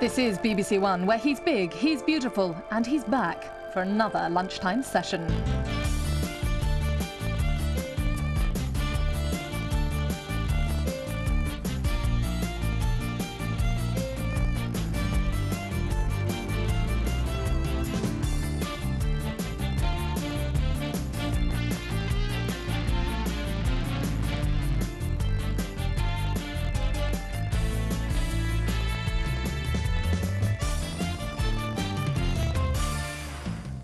This is BBC One, where he's big, he's beautiful, and he's back for another lunchtime session.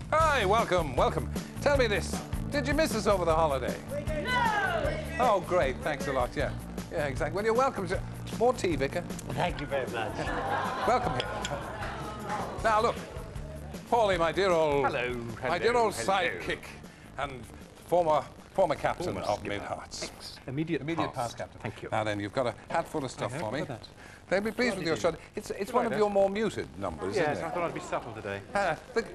Hi, welcome. Tell me this, did you miss us over the holiday? No! Oh, great, thanks a lot, yeah. Yeah, exactly. Well, you're welcome to... More tea, Vicar. Thank you very much. Welcome here. Now, look, Paulie, my dear old... My dear old sidekick and former captain of Mid-Hearts. Immediate pass captain. Thank you. Now then, you've got a hat full of stuff for me. That. They'll be pleased with your shot. It's one of your more muted numbers, Yes, isn't I it? thought I'd be subtle today.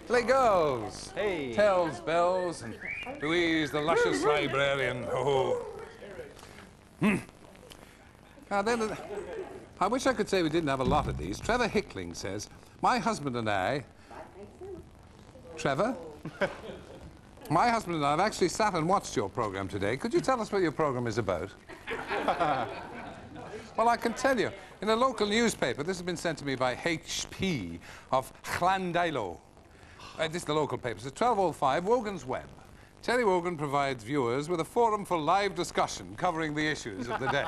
The girls. Hey. Tells Bells and Louise, the luscious librarian. Oh. Now then, I wish I could say we didn't have a lot of these. Trevor Hickling says, my husband and I... Trevor? My husband and I have actually sat and watched your programme today. Could you tell us what your programme is about? Well, I can tell you. In a local newspaper, this has been sent to me by HP of Llandailo. This is the local paper. It's 1205 Wogans Web. Terry Wogan provides viewers with a forum for live discussion covering the issues of the day.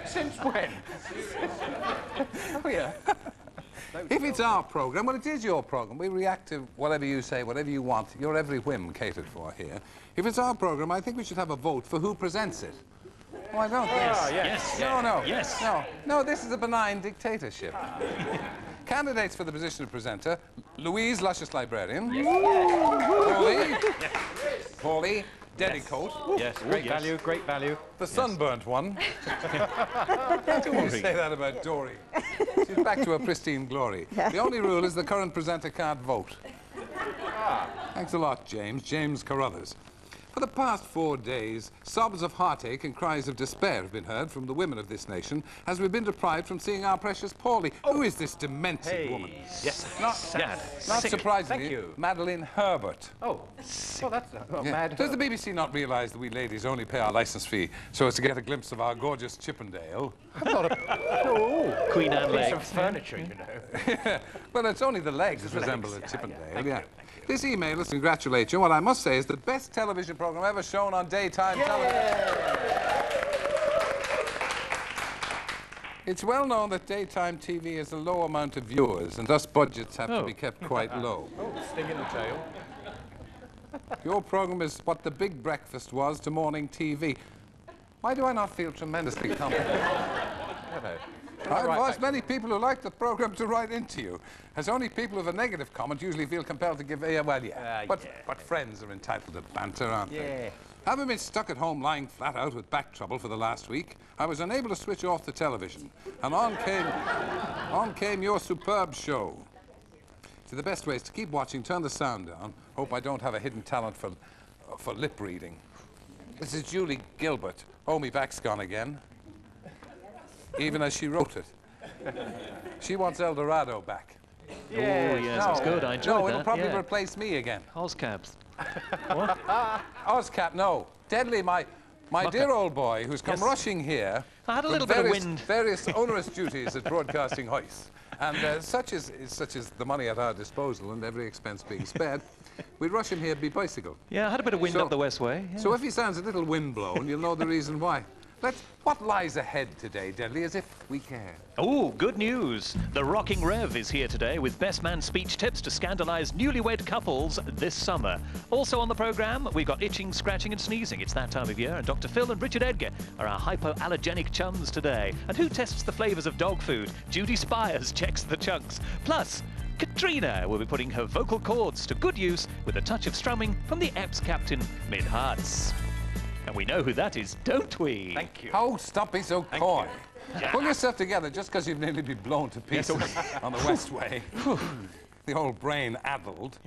Since when? Oh, yeah. If it's our programme, well, it is your programme. We react to whatever you say, whatever you want. Your every whim catered for here. If it's our programme, I think we should have a vote for who presents it. Oh, I don't. Yes. No, this is a benign dictatorship. Candidates for the position of presenter, Louise, luscious librarian. Paulie, Dedicoat. Yes, great value. The sunburnt one. Don't you say that about Dory. She's back to her pristine glory. The only rule is the current presenter can't vote. Thanks a lot, James Carruthers. For the past 4 days, sobs of heartache and cries of despair have been heard from the women of this nation as we've been deprived from seeing our precious Paulie. Who is this demented woman? Yes. Not Sick. surprisingly, Thank you. Madeline Herbert. Oh, well, that's mad. Does the BBC not realise that we ladies only pay our licence fee so as to get a glimpse of our gorgeous Chippendale? Queen Anne Piece of furniture, you know. Well, it's only the legs that resemble a Chippendale, yeah. This email is to congratulate you. What I must say is the best television programme ever shown on daytime television. It's well known that daytime TV has a low amount of viewers, and thus budgets have to be kept quite low. Sting in the tail. Your programme is what the Big Breakfast was to morning TV. Why do I not feel tremendously confident? I advise many people who like the programme to write into you, as only people with a negative comment usually feel compelled to give... But friends are entitled to banter, aren't they? Having been stuck at home lying flat out with back trouble for the last week, I was unable to switch off the television. And on came your superb show. So the best way is to keep watching, turn the sound down. Hope I don't have a hidden talent for lip reading. This is Julie Gilbert. Oh, me back's gone again. Even as she wrote it. She wants El Dorado back. Yes, it's good. I enjoyed that. No, it'll probably replace me again. Oscabs. What? Oscap, no. Deadly, my dear old boy who's come rushing here. I had a little bit of wind. Various onerous duties at broadcasting house. And such is the money at our disposal and every expense being spared, we'd rush him here by bicycle. Yeah, I had a bit of wind up the West Way. Yeah. So if he sounds a little wind-blown, you'll know the reason why. What lies ahead today, Deadly, as if we care? Oh, good news. The Rocking Rev is here today with Best Man speech tips to scandalise newlywed couples this summer. Also on the programme, we've got itching, scratching and sneezing. It's that time of year, and Dr. Phil and Richard Edgar are our hypoallergenic chums today. And who tests the flavours of dog food? Judy Spires checks the chunks. Plus, Katrina will be putting her vocal cords to good use with a touch of strumming from the ex-captain Mid-Hearts. And we know who that is, don't we? Thank you. Oh, stop being so coy. Pull yourself together just because you've nearly been blown to pieces on the West Way. The old brain addled.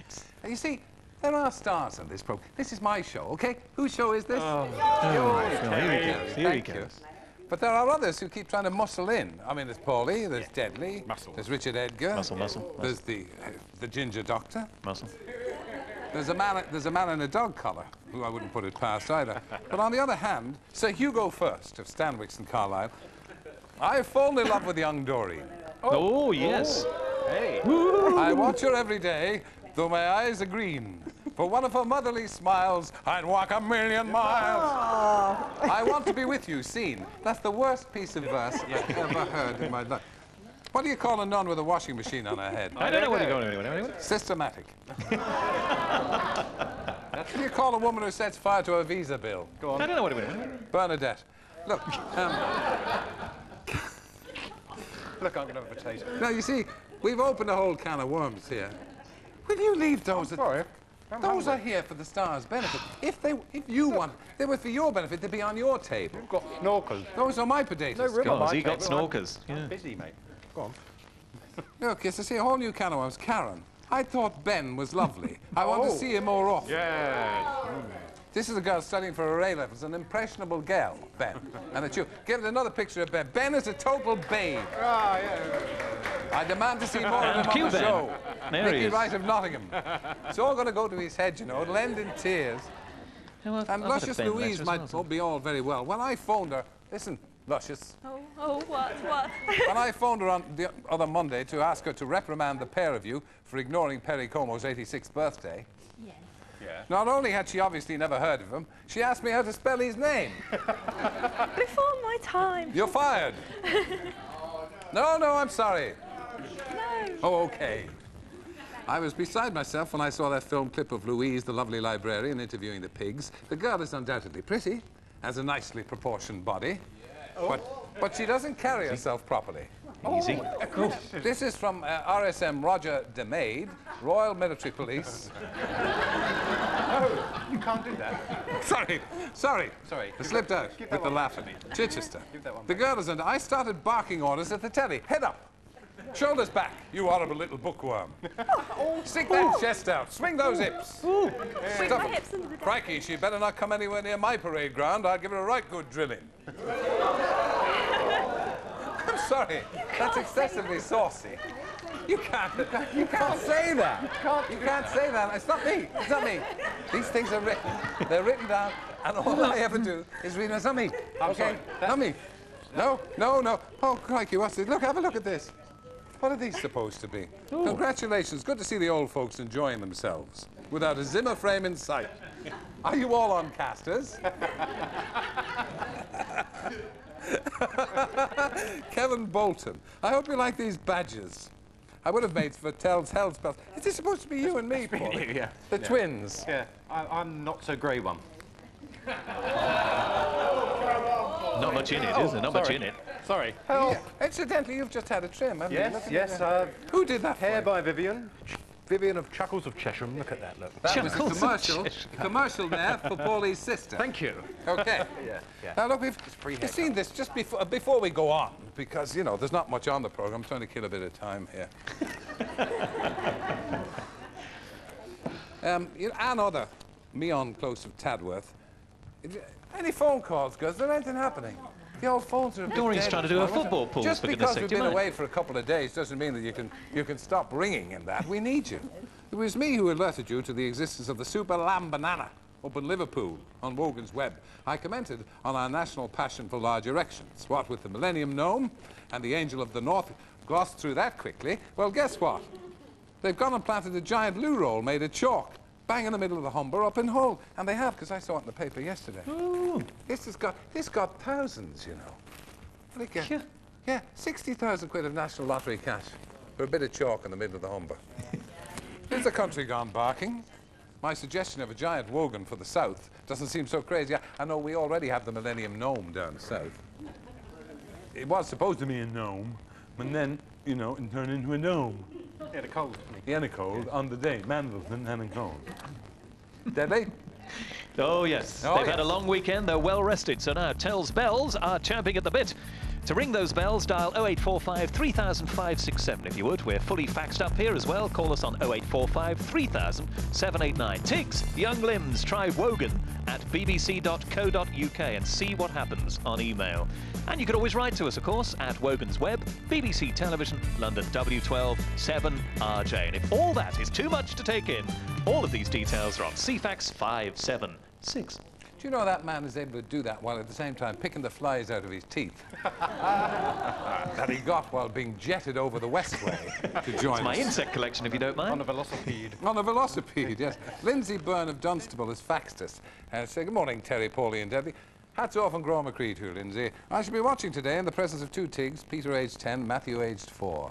And you see, there are stars on this program. This is my show, OK? Whose show is this? Here he goes. Thank you. But there are others who keep trying to muscle in. I mean, there's Paulie, there's Deadly, Muscle. there's Richard Edgar. Muscle. There's the Ginger Doctor. Muscle. There's a man in a dog collar, who I wouldn't put it past either. But on the other hand, Sir Hugo First of Stanwix and Carlisle, I've fallen in love with young Doreen. Oh, yes. Hey. I watch her every day, though my eyes are green. For one of her motherly smiles, I'd walk 1,000,000 miles. I want to be with you, seen. That's the worst piece of verse I've ever heard in my life. What do you call a nun with a washing machine on her head? I don't know where you're going anyway. Systematic. What do you call a woman who sets fire to a visa bill? Go on. I don't know what you're going. Bernadette. Look, Look, I'm going to have a potato. now you see, we've opened a whole can of worms here. Will you leave those? Sorry. Those are here for the stars' benefit. If you want, they were for your benefit. They'd be on your table. You've got snorkels. Those are my potatoes. No room on God, my he got table. snorkers. I'm Yeah. busy, mate. Go on. Look, yes, I see a whole new can of worms. Karen, I thought Ben was lovely. I want to see him more often. Yeah. This is a girl studying for her A levels, an impressionable girl, Ben. And it's you. Give it another picture of Ben. Ben is a total babe. Ah, yeah. I demand to see more of him on Cute the Ben. show. There he Nicky is. Wright of Nottingham. It's all going to go to his head, you know. It'll end in tears. Well, And I've got a Luscious Ben Louise lecture as might well, so- be all very well. When I phoned her, listen, Luscious, What? when I phoned her on the other Monday to ask her to reprimand the pair of you for ignoring Perry Como's 86th birthday, Yes. Yeah. not only had she obviously never heard of him, she asked me how to spell his name. Before my time. You're fired. No, I'm sorry. No. Oh, okay. I was beside myself when I saw that film clip of Louise, the lovely librarian, interviewing the pigs. The girl is undoubtedly pretty, has a nicely proportioned body, but she doesn't carry herself properly. Easy. This is from RSM Roger DeMaid, Royal Military Police. You can't do that. Sorry. Sorry. I slipped out Give with that the one laugh. back to me. Chichester. Give that one The back. girl is under. I started barking orders at the telly. Head up. Shoulders back, you horrible little bookworm. Stick that chest out. Swing those hips. Swing Stop my it. hips under the desk. Crikey, she better not come anywhere near my parade ground. I'd give her a right good drilling. I'm sorry. That's excessively saucy. You can't say that. You can't say that. It's not me. It's not me. These things are written. They're written down, and all I ever do is read them. It's not me. Okay? Not me. No. Oh, crikey, what's this? Look, have a look at this. What are these supposed to be? Congratulations. Good to see the old folks enjoying themselves without a Zimmer frame in sight. Are you all on casters? Kevin Bolton. I hope you like these badges. I would have made for Telltale spells. Is this supposed to be you and me, Paul? Yeah. The twins. Yeah. I'm not so grey one. Not much in it, is there? Not much in it. Sorry. Oh, incidentally, you've just had a trim, haven't you? Look at Yes. that. Who did that? Hair for you? by Vivian. Vivian of Chuckles of Cheshire. Look at that. Look. That was a Chuckles of commercial. Cheshire. Commercial there for Paulie's sister. Thank you. Okay. Yeah. Now look, we've free seen this just before we go on, because you know there's not much on the program. I'm trying to kill a bit of time here. Anne Other, me on close of Tadworth. Any phone calls, girls? Is there anything happening? The old phones are a bit Doreen's dead trying to as do a well. football pause, Just for goodness because sake, we've do you been mind? away for a couple of days doesn't mean that you can stop ringing in that. We need you. It was me who alerted you to the existence of the Super Lamb Banana up in Liverpool on Wogans Web. I commented on our national passion for large erections. What with the Millennium Gnome and the Angel of the North, glossed through that quickly. Well, guess what? They've gone and planted a giant loo roll made of chalk, bang in the middle of the Humber up in Hull. And they have, because I saw it in the paper yesterday. Ooh. This got thousands, you know. What do you get? Yeah. Yeah, 60,000 quid of National Lottery cash for a bit of chalk in the middle of the Humber. Is the country gone barking? My suggestion of a giant Wogan for the south doesn't seem so crazy. I know we already have the Millennium Gnome down south. It was supposed to be a gnome, but then, you know, it turned into a gnome. Yeah, the cold. He had a cold on the day. Mandleton had a cold. Deadly? Oh, yes. Oh, They've had a yes. long weekend. They're well rested. So now Tell's bells are champing at the bit. To ring those bells, dial 0845 300567 if you would. We're fully faxed up here as well. Call us on 0845 3000 789. Tiggs, young limbs, try Wogan at bbc.co.uk and see what happens on email. And you could always write to us, of course, at Wogans Web, BBC Television, London W12 7RJ. And if all that is too much to take in, all of these details are on CFAX 576. Do you know that man is able to do that while at the same time picking the flies out of his teeth? That he got while being jetted over the Westway to join My us. insect collection, if you don't mind. On a velocipede. On a velocipede, yes. Lindsay Byrne of Dunstable has faxed us. Say, good morning, Terry, Paulie and Debbie. Hats off and Groma Creed to you, Lindsay. I shall be watching today in the presence of two Tiggs, Peter aged 10, Matthew aged 4.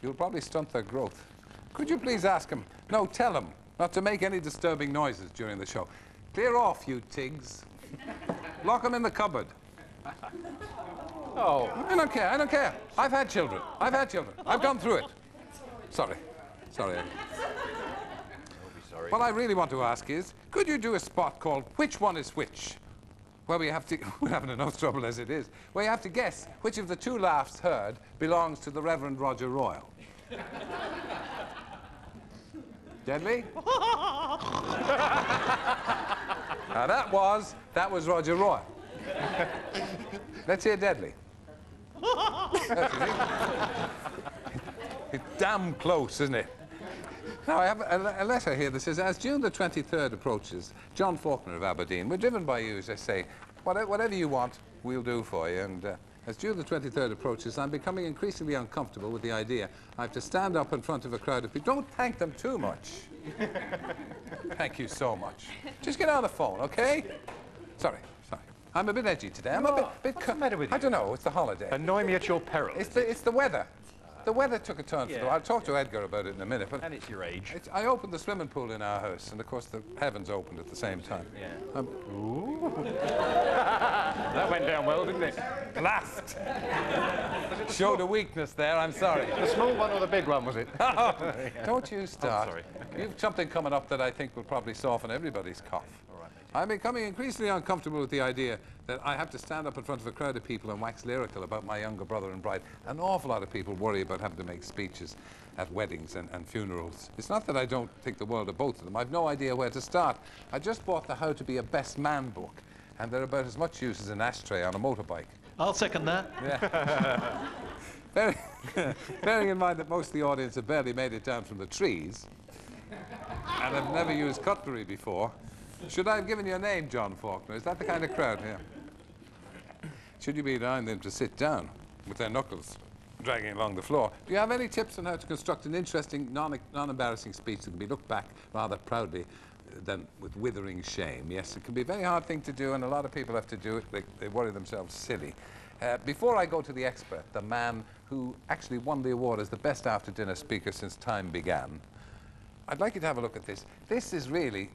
You'll probably stunt their growth. Could you please ask them, no, tell them, not to make any disturbing noises during the show. Clear off, you Tiggs. Lock them in the cupboard. Oh. I don't care, I don't care. I've had children. I've had children. I've gone through it. Sorry. Sorry. Sorry. What I really want to ask is, could you do a spot called Which One Is Which? Where we have to, we're having enough trouble as it is, where you have to guess which of the two laughs heard belongs to the Reverend Roger Royal. Deadly? Now that was Roger Royal. Let's hear Deadly. That's it. It's damn close, isn't it? Now, I have a letter here that says, as June the 23rd approaches, John Faulkner of Aberdeen, we're driven by you, as I say, whatever you want, we'll do for you. And as June the 23rd approaches, I'm becoming increasingly uncomfortable with the idea I have to stand up in front of a crowd of people. Don't thank them too much. Thank you so much. Just get on the phone, okay? Sorry. I'm a bit edgy today. I'm a bit... What's the matter with you? I don't know. It's the holiday. Annoy me at your peril. It's the weather. The weather took a turn for the... I'll talk to Edgar about it in a minute, but... And it's your age. I opened the swimming pool in our house, and of course the heavens opened at the same time. Yeah. That went down well, didn't it? Laughed. Showed a weakness there, I'm sorry. The small one or the big one, was it? Don't you start. sorry. Okay. You've something coming up that I think will probably soften everybody's cough. All right. I'm becoming increasingly uncomfortable with the idea that I have to stand up in front of a crowd of people and wax lyrical about my younger brother and bride. An awful lot of people worry about having to make speeches at weddings and funerals. It's not that I don't think the world of both of them. I've no idea where to start. I just bought the How to Be a Best Man book, and they're about as much use as an ashtray on a motorbike. I'll second that. Yeah. Bearing in mind that most of the audience have barely made it down from the trees and have never used cutlery before, should I have given you a name, John Faulkner? Is that the kind of crowd here? Should you be allowing them to sit down with their knuckles dragging along the floor? Do you have any tips on how to construct an interesting, non-embarrassing speech that can be looked back rather proudly than with withering shame? Yes, it can be a very hard thing to do, and a lot of people have to do it. They worry themselves silly. Before I go to the expert, the man who actually won the award as the best after-dinner speaker since time began, I'd like you to have a look at this. This is really,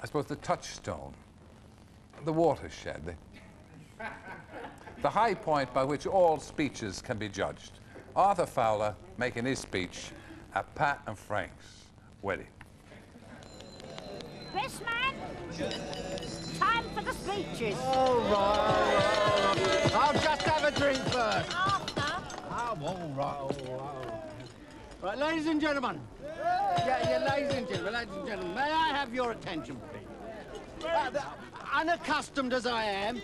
I suppose, the touchstone, the watershed, the high point by which all speeches can be judged. Arthur Fowler making his speech at Pat and Frank's wedding. Best man, time for the speeches. All right. I'll just have a drink first. After. Oh, all right. Right, ladies and gentlemen. Ladies and gentlemen, may I have your attention, please? Unaccustomed as I am,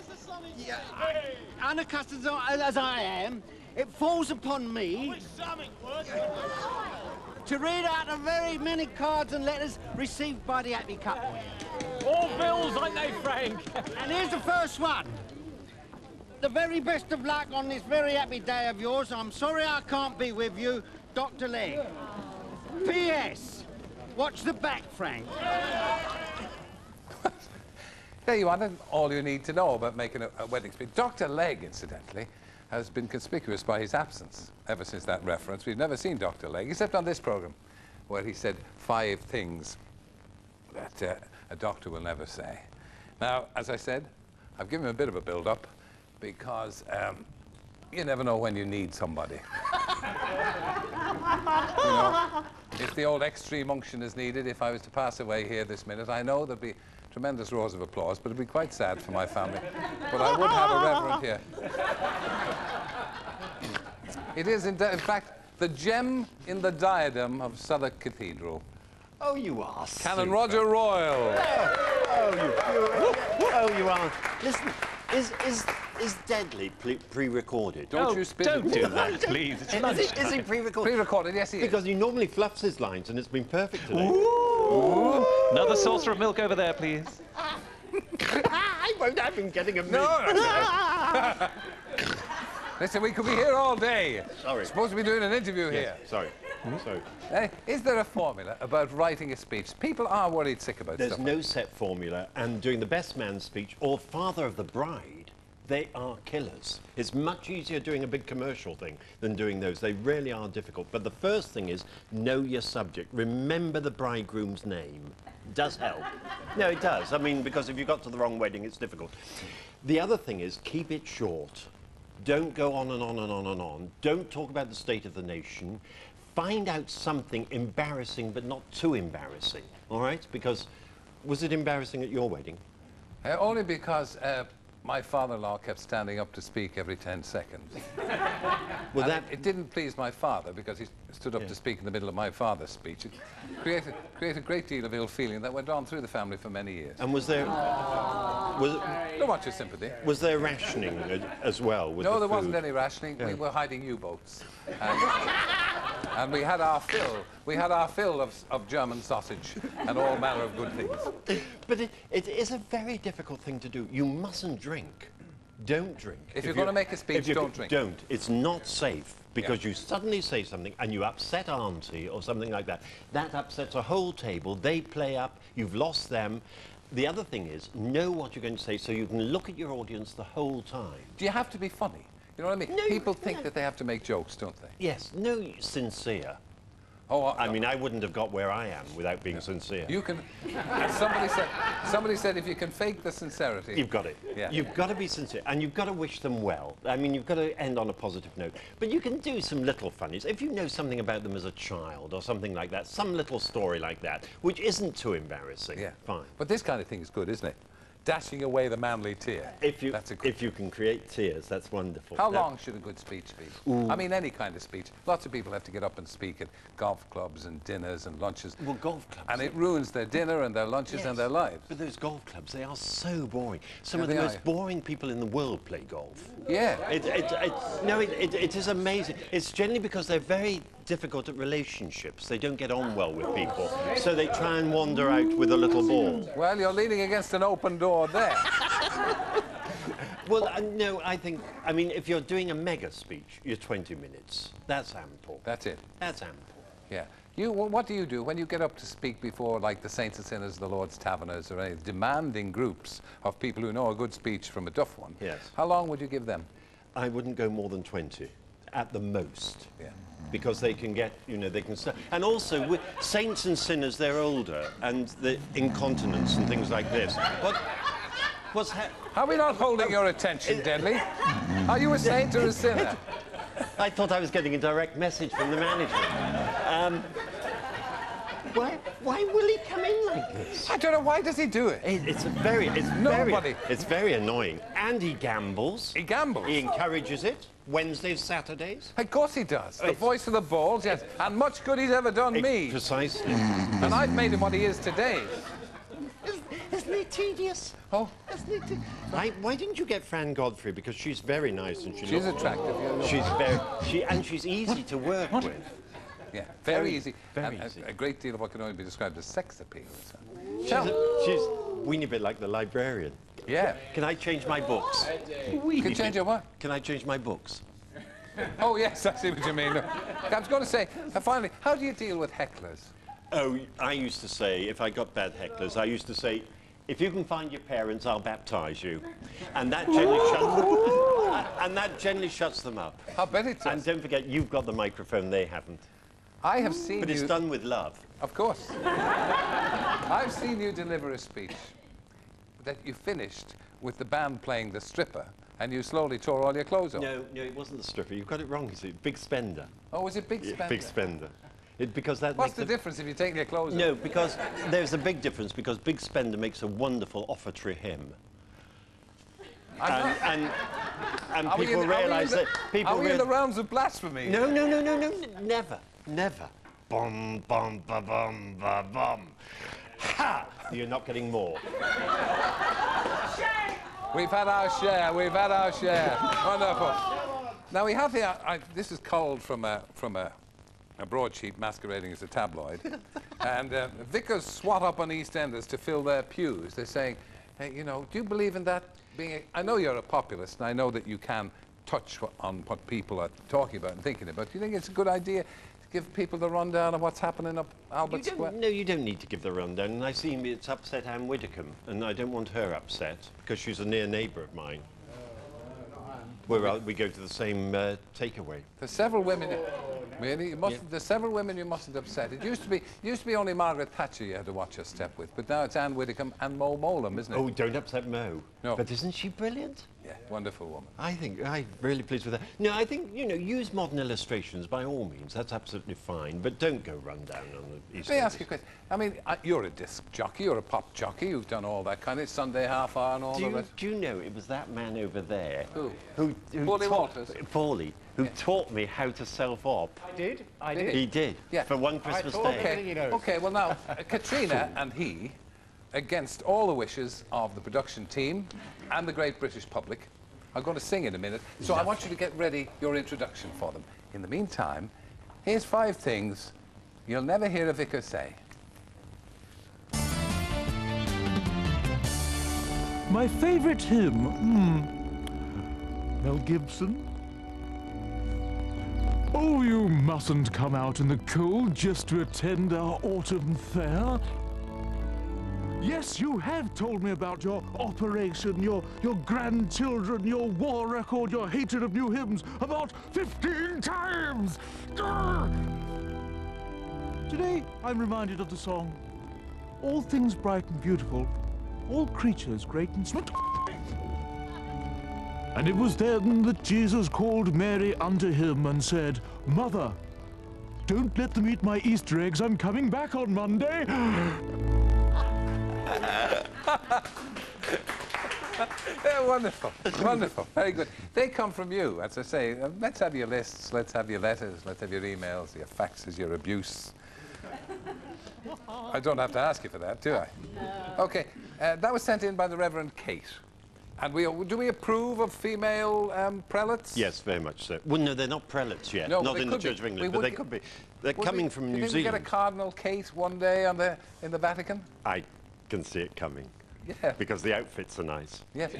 it falls upon me to read out the very many cards and letters received by the happy couple. All bills, ain't they, Frank? And here's the first one. The very best of luck on this very happy day of yours. I'm sorry I can't be with you, Dr. Legg. P.S. Watch the back, Frank. There you are, that's all you need to know about making a wedding speech. Dr. Legg, incidentally, has been conspicuous by his absence ever since that reference. We've never seen Dr. Legg, except on this programme, where he said 5 things that a doctor will never say. Now, as I said, I've given him a bit of a build-up, because you never know when you need somebody. You know, if the old extreme unction is needed, if I was to pass away here this minute, I know there'll be tremendous roars of applause, but it'd be quite sad for my family. But I would have a reverend here. It is, in fact, the gem in the diadem of Southwark Cathedral. Oh, you are. Canon super. Roger Royal. Oh, you are. Listen, is Deadly pre-recorded? Don't you spit Don't it. do that, please. It's lunchtime. Is he pre-recorded? Pre-recorded, yes, he is. Because he normally fluffs his lines, and it's been perfect today. Another saucer of milk over there, please. I won't have him getting a No. Listen, we could be here all day. Sorry. Supposed to be doing an interview Yes, here. sorry. Sorry. Is there a formula about writing a speech? People are worried sick about There's stuff. no set formula, and doing the best man speech or father of the bride, they are killers. It's much easier doing a big commercial thing than doing those. They really are difficult. But the first thing is know your subject. Remember the bridegroom's name. Does help. No, it does. I mean, because if you got to the wrong wedding, it's difficult. The other thing is keep it short. Don't go on and on and on and on. Don't talk about the state of the nation. Find out something embarrassing, but not too embarrassing, all right? Because was it embarrassing at your wedding? Only because my father-in-law kept standing up to speak every 10 seconds. Well, And that it didn't please my father because he stood up to speak in the middle of my father's speech. It created a great deal of ill feeling that went on through the family for many years. and was there Don't want your sympathy. was there rationing as well? With No, the there wasn't food? any rationing. We were hiding U-boats. And we had our fill. We had our fill of German sausage and all manner of good things. But it is a very difficult thing to do. You mustn't drink. Don't drink. If you're going to make a speech, don't drink. Don't. It's not safe because you suddenly say something and you upset auntie or something like that. That upsets a whole table. They play up. You've lost them. The other thing is know what you're going to say so you can look at your audience the whole time. Do you have to be funny? You know what I mean? No, People think that they have to make jokes, don't they? Yes. No, sincere. Oh, I mean, I wouldn't have got where I am without being sincere. you can. Somebody said if you can fake the sincerity, You've got it. Yeah. You've got to be sincere, and you've got to wish them well. I mean, you've got to end on a positive note. But you can do some little funnies. If you know something about them as a child or something like that, some little story like that, which isn't too embarrassing, Yeah. fine. But this kind of thing is good, isn't it? Dashing away the manly tear. That's a good. If you can create tears, that's wonderful. How Now- long should a good speech be? I mean, any kind of speech. Lots of people have to get up and speak at golf clubs and dinners and lunches. Well, golf clubs. And it ruins their dinner and their lunches and their lives. But those golf clubs, they are so boring. Some Yeah, of the they most are. boring people in the world play golf. Yeah. It is amazing. It's generally because they're very difficult at relationships. They don't get on well with people. So they try and wander out with a little ball. Well, you're leaning against an open door there. Well, no, I mean, if you're doing a mega speech, you're 20 minutes. That's ample. That's it. That's ample. Yeah. What do you do when you get up to speak before, like, the Saints and Sinners, the Lord's Taverners, or any demanding groups of people who know a good speech from a duff one? Yes. How long would you give them? I wouldn't go more than 20, at the most. Yeah. Because they can get, they can... And also, with saints and sinners, they're older, and the incontinence and things like this. What's Are we not holding your attention, Deadly? Are you a saint or a sinner? I thought I was getting a direct message from the management. Why will he come in like this? I don't know. Why does he do it? It's very annoying. And he gambles. He gambles? He encourages it. Wednesdays, Saturdays. Of course he does. The voice of the balls, yes. And much good he's ever done me. Precisely. And I've made him what he is today. Isn't it tedious? Oh. Why didn't you get Fran Godfrey? Because she's very nice and She's attractive. She's easy to work with. Yeah, very easy. Very And easy. A great deal of what can only be described as sex appeal. She's a weeny bit like the librarian. Yeah. Can I change my books? You can change your what? Can I change my books? Oh, yes, I see what you mean. Look, I was going to say, finally, how do you deal with hecklers? Oh, I used to say, if I got bad hecklers, I used to say, if you can find your parents, I'll baptize you. And that generally shuts them up. I bet it does. And don't forget, you've got the microphone, they haven't. I have seen But you... it's done with love. Of course. I've seen you deliver a speech that you finished with the band playing The Stripper, and you slowly tore all your clothes off. No, it wasn't the stripper. You've got it wrong, you see. Big Spender. Oh, was it Big Spender? Big Spender. Because that What's makes the difference if you take your clothes off? No, because there's a big difference, because Big Spender makes a wonderful offertory hymn. And people realise that... Are we in the realms of blasphemy? No, never, never. Bum, bum, ba, bum, ba, bum. Ha! You're not getting more. We've had our share, we've had our share. Wonderful. Now we have here, this is culled from a broadsheet masquerading as a tabloid. And vicars swat up on EastEnders to fill their pews. They're saying, hey, you know, do you believe in that being I know you're a populist, and I know that you can touch on what people are talking about and thinking about. Do you think it's a good idea to give people the rundown of what's happening up Albert Square? No, you don't need to give the rundown. And I see it's upset Anne Widdecombe, and I don't want her upset, because she's a near neighbour of mine. We go to the same takeaway. There's several women. Really, there's several women you mustn't upset. It used to be only Margaret Thatcher you had to watch a step with, but now it's Anne Widdecombe and Mo Mowlam, isn't it? Oh, don't upset Mo. No. But isn't she brilliant? Yeah, wonderful woman. I'm really pleased with her. No, I think, you know, use modern illustrations by all means. That's absolutely fine, but don't go run down on the East. Let me ask you a question. I mean, you're a disc jockey, you're a pop jockey, you've done all that kind of Sunday half hour and all the rest. Do you know it was that man over there? Who Paulie Walters? Paulie, who taught me how to self-op. I did. He did. Yeah. For one Christmas day. Okay, well now, Katrina and he, against all the wishes of the production team and the great British public, are going to sing in a minute. So I want you to get ready your introduction for them. In the meantime, here's 5 things you'll never hear a vicar say. My favourite hymn? Mel Gibson? Oh, you mustn't come out in the cold just to attend our autumn fair. Yes, you have told me about your operation, your grandchildren, your war record, your hatred of new hymns about 15 times! Today, I'm reminded of the song, all things bright and beautiful, all creatures great and small. And it was then that Jesus called Mary unto him and said, Mother, don't let them eat my Easter eggs, I'm coming back on Monday. They're wonderful, wonderful, very good. They come from you, as I say. Let's have your lists, let's have your letters, let's have your emails, your faxes, your abuse. I don't have to ask you for that, do I? No. Okay, that was sent in by the Reverend Kate. And do we approve of female prelates? Yes, very much so. Well, no, they're not prelates yet. No, not in the Church of England, but they could be. They're coming from New Zealand. Do you think we get a Cardinal Kate one day in the Vatican? I can see it coming. Yeah. Because the outfits are nice. Yes.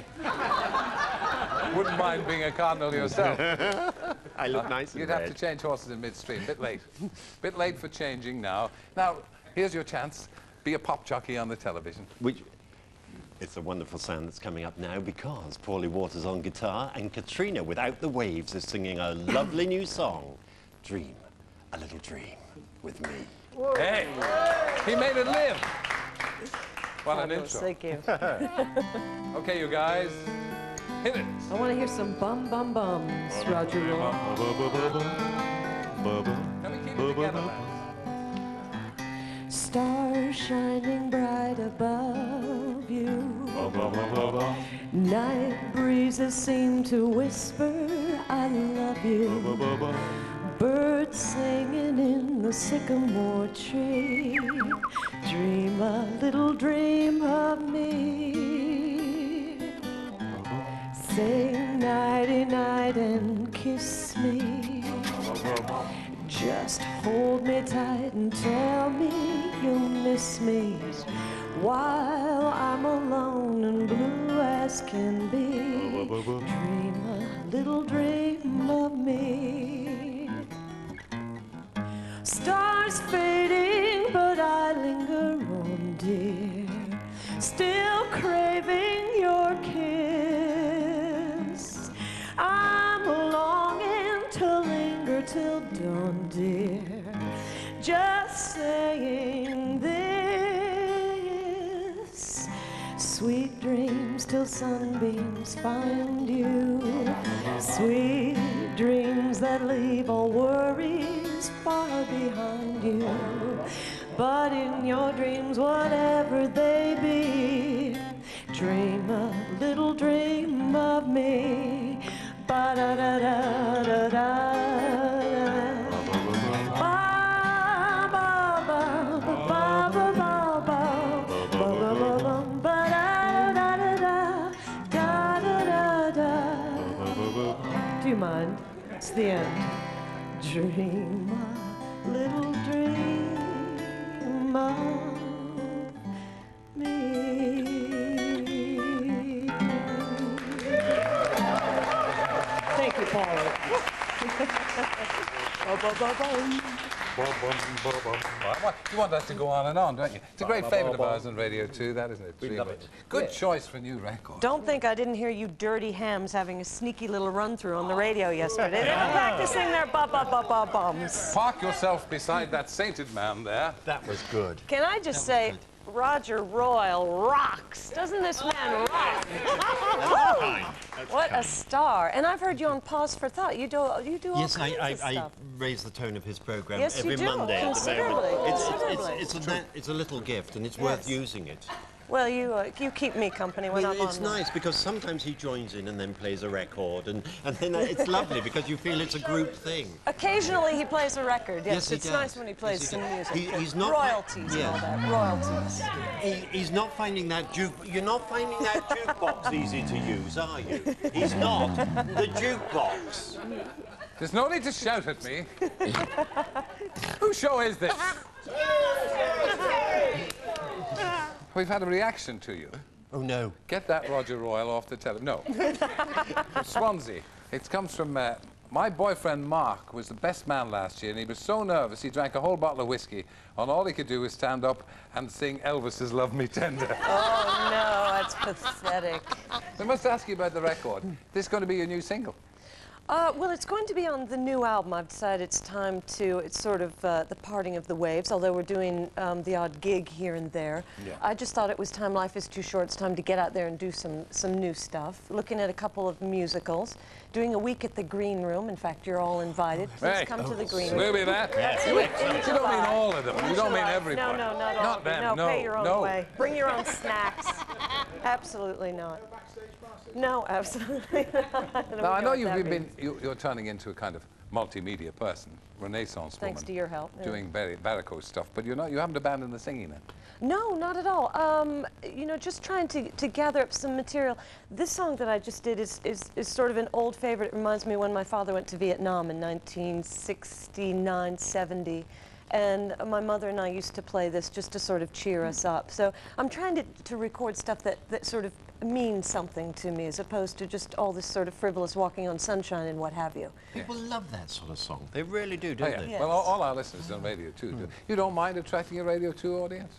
Wouldn't mind being a cardinal yourself. I look nice in You'd red. have to change horses in midstream. Bit late. Bit late for changing now. Now, here's your chance. Be a pop jockey on the television. It's a wonderful sound that's coming up now because Paulie Waters on guitar and Katrina Without the Waves is singing a lovely new song, Dream, a Little Dream with Me. Whoa. Hey, he made it live. What an intro. Thank you. Okay, you guys, hit it. I want to hear some bum bum bums, Roger. Can we keep it together, lads? Stars shining bright above you. Night breezes seem to whisper, I love you. Birds singing in the sycamore tree. Dream a little dream of me. Say nighty-night and kiss me. Just hold me tight and tell me you'll miss me while I'm alone and blue as can be. Dream a little dream of me. Stars fading, but I linger on, dear, still craving your kiss. I'm longing to linger till dawn, dear, just saying this. Sweet dreams till sunbeams find you. Sweet dreams that leave all worries far behind find you. But in your dreams, whatever they be, dream a little dream of me. Ba-da-da-da-da-da. Do you mind? It's the end. Dream a little dream of me. Thank you, Paula. You want that to go on and on, don't you? It's a great favourite of ours on Radio 2, that, isn't it? We love it. Good choice for a new record. Don't think I didn't hear you dirty hams having a sneaky little run-through on the radio yesterday. They were practicing their ba-ba-ba-ba-bums. Park yourself beside that sainted man there. That was good. Can I just say, Roger Royal rocks. Doesn't this man rock? What a star. And I've heard you on Pause for Thought. You do all kinds of stuff. Yes, I raise the tone of his programme Yes, every you do. Monday at the Considerably. moment. It's a little gift, and it's worth using it. Well, you keep me company when I'm on. It's nice because sometimes he joins in and then plays a record, and then it's lovely because you feel it's a group thing. Occasionally he plays a record. Yes, He it's does. nice when he plays some music. He's not royalties and all that. Royalties. He's not finding that you're not finding that jukebox easy to use, are you? He's not. The jukebox. There's no need to shout at me. Whose show is this? We've had a reaction to you. Oh, no. Get that Roger Royal off the television. No. Swansea. It comes from... my boyfriend Mark was the best man last year, and he was so nervous he drank a whole bottle of whiskey, and all he could do was stand up and sing Elvis's Love Me Tender. Oh, no, that's pathetic. I must ask you about the record. This is going to be your new single? Well, it's going to be on the new album. I've decided it's time to, it's sort of the parting of the waves, although we're doing the odd gig here and there. Yeah. I just thought it was time, life is too short, it's time to get out there and do some new stuff. Looking at a couple of musicals, doing a week at the Green Room. In fact, you're all invited. Please come to the Green Room. Will be that? That's You in don't mean July. all of them. You don't mean July. everybody. No, not all. Not them, no. Pay your own no. way. Bring your own snacks. Absolutely not. No, absolutely not. Now, I know you're turning into a kind of multimedia person, Renaissance woman. Thanks to your help. Yeah. Doing varicose stuff, but you haven't abandoned the singing then? No, not at all. You know, just trying to gather up some material. This song that I just did is sort of an old favorite. It reminds me when my father went to Vietnam in 1969, 70. And my mother and I used to play this just to sort of cheer us up. So I'm trying to record stuff that sort of means something to me, as opposed to just all this sort of frivolous walking on sunshine and what have you. People love that sort of song. They really do, don't they? Yes. Well, all our listeners on Radio 2 do. You don't mind attracting a Radio 2 audience?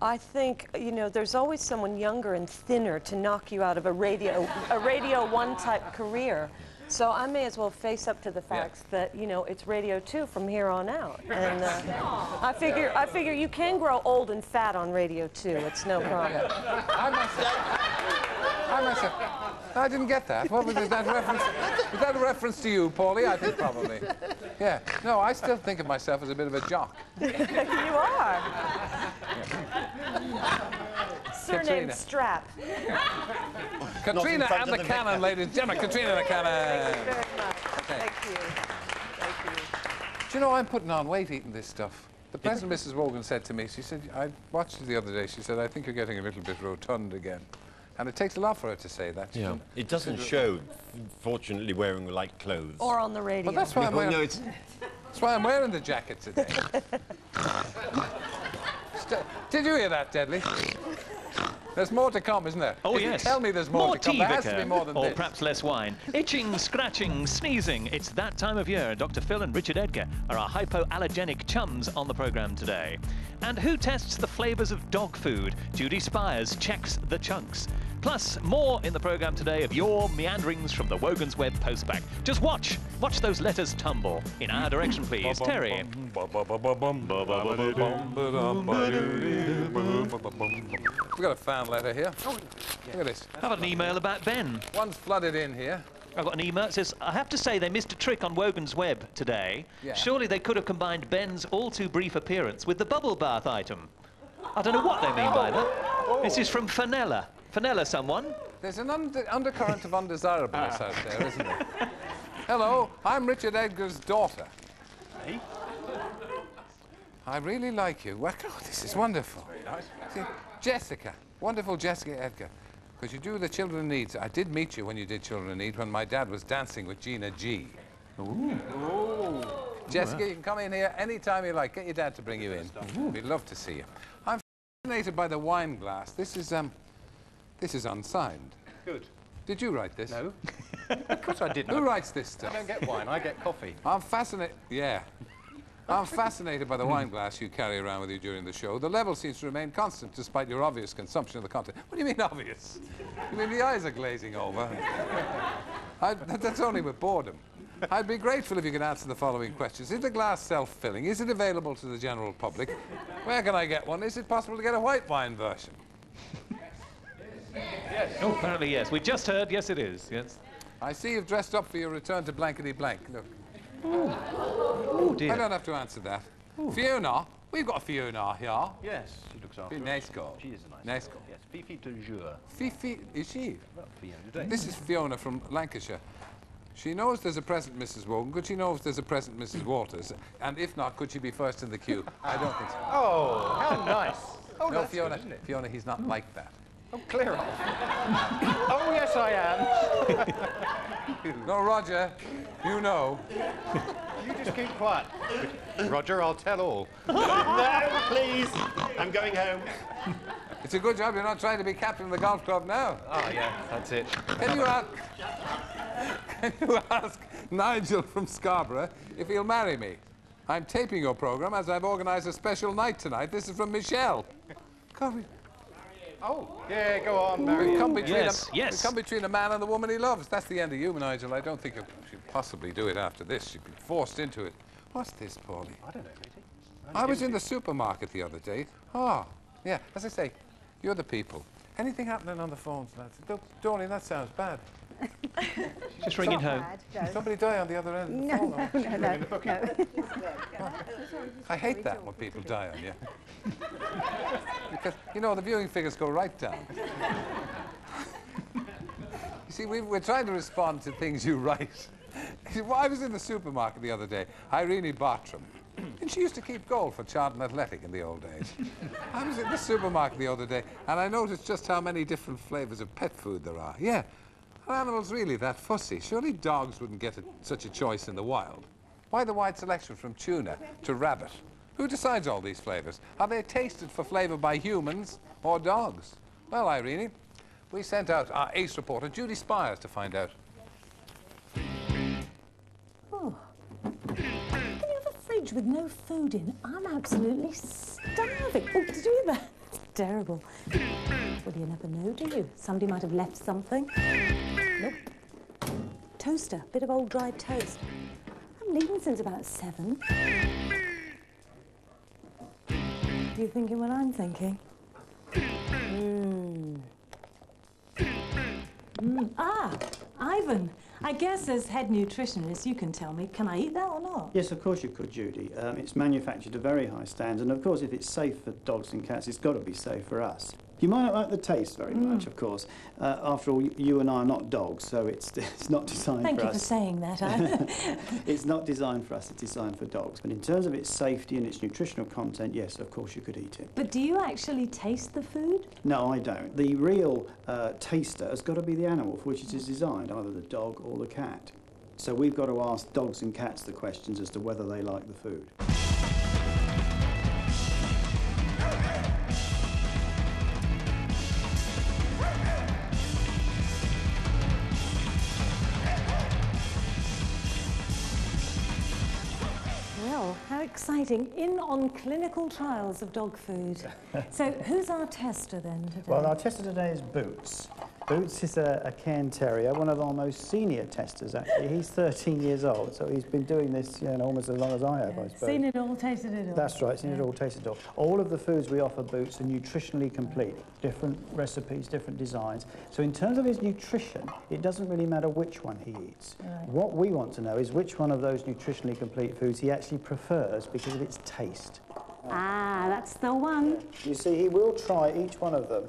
I think, you know, there's always someone younger and thinner to knock you out of a Radio 1 type career. So I may as well face up to the facts that, you know, it's Radio 2 from here on out. And I figure you can grow old and fat on Radio 2. It's no problem. I didn't get that. What was that reference? Was that a reference to you, Paulie? I think probably. Yeah. No, I still think of myself as a bit of a jock. You are. Surname Katrina. Strap. Katrina and the Cannon, ladies and gentlemen. Katrina and the Cannon. Thank you very much. Thank you. Thank you. Do you know, I'm putting on weight eating this stuff. The present Mrs. Wogan said to me, she said, I watched it the other day, she said, I think you're getting a little bit rotund again. And it takes a lot for her to say that. Yeah. It doesn't show, fortunately, wearing light clothes. Or on the radio. But that's why I'm wearing, No, that's why I'm wearing the jacket today. Did you hear that, Deadly? There's more to come, isn't there? Oh, if yes. You tell me there's more to come. There has to be more than or this. perhaps less wine. Itching, scratching, sneezing. It's that time of year. Dr. Phil and Richard Edgar are our hypoallergenic chums on the programme today. And who tests the flavours of dog food? Judy Spires checks the chunks. Plus, more in the programme today of your meanderings from the Wogans Web postback. Just watch those letters tumble. In our direction, please. Terry. We've got a fan letter here. Look at this. How about an email about Ben? One's flooded in here. I've got an email. It says, I have to say they missed a trick on Wogans Web today. Yeah. Surely they could have combined Ben's all-too-brief appearance with the bubble bath item. I don't know what they mean by that. This is from Fenella. Fenella, someone? There's an undercurrent of undesirableness out there, isn't there? Hello, I'm Richard Edgar's daughter. Hey? I really like you. Well, oh, this is wonderful. Nice. See, Jessica, wonderful Jessica Edgar. Because you do the Children in Need. I did meet you when you did Children in Need when my dad was dancing with Gina G. Ooh. Ooh. Jessica, you can come in here anytime you like. Get your dad to bring you in. We'd love to see you. I'm fascinated by the wine glass. This is unsigned. Good. Did you write this? No. Of course I didn't. Who writes this stuff? I don't get wine, I get coffee. I'm fascinated. Yeah. I'm fascinated by the wine glass you carry around with you during the show. The level seems to remain constant despite your obvious consumption of the content. What do you mean obvious? You mean the eyes are glazing over? That's only with boredom. I'd be grateful if you could answer the following questions. Is the glass self-filling? Is it available to the general public? Where can I get one? Is it possible to get a white wine version? Yes. Oh, apparently yes. We just heard, yes it is. Yes. I see you've dressed up for your return to blankety blank. Look. Oh, dear. I don't have to answer that. Ooh. Fiona. We've got a Fiona here. Yes, she looks after us. Nice girl. She is a nice, nice girl. girl. Yes, Fifi toujours. Fifi, is she? Well, Fiona. This is Fiona from Lancashire. She knows there's a present Mrs. Wogan. Could she know if there's a present Mrs. Walters? And if not, could she be first in the queue? I don't think so. Oh, how nice. Oh, no, that's Fiona, good, isn't it? Fiona, he's not like that. Oh, clear off. Oh, yes, I am. No, Roger, you know. You just keep quiet. Roger, I'll tell all. No, please. I'm going home. It's a good job you're not trying to be captain of the golf club now. Oh, yeah, that's it. Can you ask Nigel from Scarborough if he'll marry me? I'm taping your programme as I've organised a special night tonight. This is from Michelle. God, oh, yeah, go on, Mary. We come between yes. we come between a man and the woman he loves. That's the end of you, Nigel. I don't think she'd possibly do it after this. She'd be forced into it. What's this, Paulie? I don't know, Katie. I was in the supermarket the other day. Oh, yeah, as I say, you're the people. Anything happening on the phones, lads? Doreen, that sounds bad. Just ringing home. Somebody die on the other end of the phone. No. I hate that when people die on you. Because, you know, the viewing figures go right down. You see, we're trying to respond to things you write. I was in the supermarket the other day, Irene Bartram, and she used to keep goal for Charlton Athletic in the old days. I was in the supermarket the other day, and I noticed just how many different flavours of pet food there are. Yeah, are animals really that fussy? Surely dogs wouldn't get such a choice in the wild. Why the wide selection from tuna to rabbit? Who decides all these flavours? Are they tasted for flavour by humans or dogs? Well, Irene, we sent out our ace reporter, Judy Spires, to find out. Oh. Can you have a fridge with no food in? I'm absolutely starving. Oh, did you hear that? It's terrible. Well, you never know, do you? Somebody might have left something. Nope. Toaster, bit of old dry toast. I'm leaving since about 7. You thinking what I'm thinking? Ah, Ivan. I guess as head nutritionist, you can tell me, can I eat that or not? Yes, of course you could, Judy. It's manufactured to very high standards, and of course, if it's safe for dogs and cats, it's got to be safe for us. You might not like the taste very much, of course. After all, you and I are not dogs, so it's not designed Thank for us. you for saying that, Ivan. It's not designed for us, it's designed for dogs. But in terms of its safety and its nutritional content, yes, of course you could eat it. But do you actually taste the food? No, I don't. The real taster has got to be the animal for which it is designed, either the dog or the cat. So we've got to ask dogs and cats the questions as to whether they like the food. Well, how exciting. In on clinical trials of dog food. So who's our tester then today? Well, our tester today is Boots. Boots is a Cairn Terrier, one of our most senior testers, actually. He's 13 years old, so he's been doing this almost as long as I have, I suppose. Seen it all, tasted it all. That's right, seen it all, tasted it all. All of the foods we offer Boots are nutritionally complete. Different recipes, different designs. So in terms of his nutrition, it doesn't really matter which one he eats. Right. What we want to know is which one of those nutritionally complete foods he actually prefers because of its taste. Ah, that's the one. You see, he will try each one of them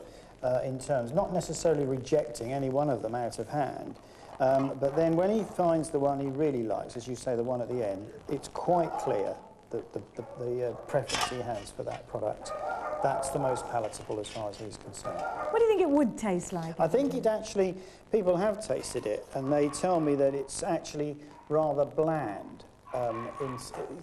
in terms, not necessarily rejecting any one of them out of hand, but then when he finds the one he really likes, as you say, the one at the end, it's quite clear that the preference he has for that product, that's the most palatable as far as he's concerned. What do you think it would taste like? I think it actually, people have tasted it, and they tell me that it's actually rather bland.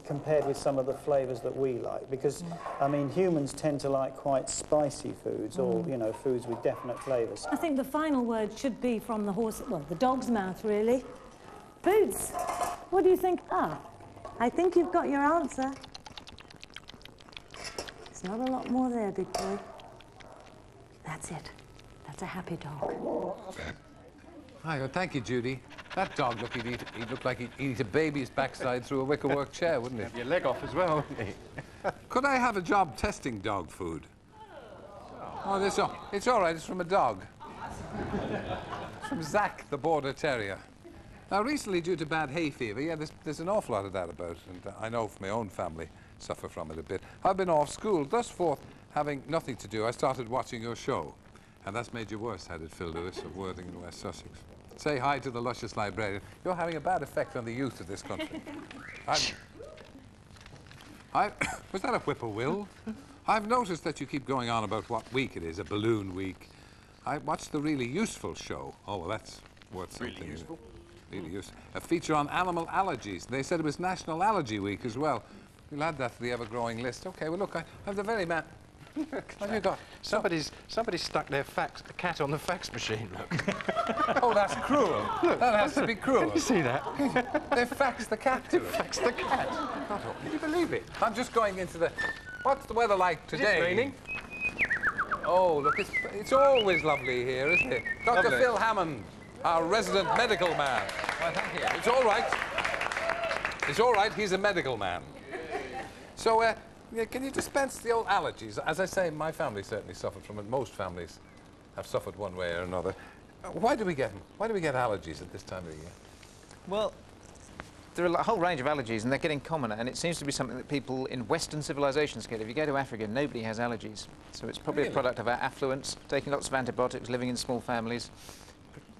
Compared with some of the flavours that we like, because I mean humans tend to like quite spicy foods or foods with definite flavours. I think the final word should be from the dog's mouth, really. Boots, what do you think? Ah, I think you've got your answer. There's not a lot more there, big boy. That's it. That's a happy dog. Hi, well, thank you, Judy. That dog, he'd look like he'd eat a baby's backside through a wickerwork chair, wouldn't he? Have your leg off as well, wouldn't he? Could I have a job testing dog food? Oh, it's all right. It's from a dog. It's from Zach, the Border Terrier. Now, recently, due to bad hay fever, yeah, there's an awful lot of that about, and I know from my own family suffer from it a bit. I've been off school, thus forth, having nothing to do. I started watching your show, and that's made you worse, added Phil Lewis of Worthing in West Sussex. Say hi to the luscious librarian. You're having a bad effect on the youth of this country. Was that a whippoorwill? I've noticed that you keep going on about what week it is, a balloon week. I watched the really useful show. Oh, well, that's worth something. Really useful? Really useful. A feature on animal allergies. They said it was National Allergy Week as well. We'll add that to the ever-growing list. OK, well, look, I have the very man... What have you got? Somebody's stuck their cat on the fax machine, look. Oh, that's cruel. Look, that has to be cruel. Can you see that? They faxed the cat to it. Faxed the cat. Can you believe it? I'm just going into the... What's the weather like today? Is it raining? Oh, look, it's always lovely here, isn't it? Dr. Lovely. Phil Hammond, our resident medical man. Well, thank you. It's all right. It's all right, he's a medical man. So, yeah, can you dispense the old allergies? As I say, my family certainly suffered from it. Most families have suffered one way or another. Why do we get them? Why do we get allergies at this time of the year? Well, there are a whole range of allergies, and they're getting commoner, and it seems to be something that people in Western civilizations get. If you go to Africa, nobody has allergies. So it's probably a product of our affluence, taking lots of antibiotics, living in small families,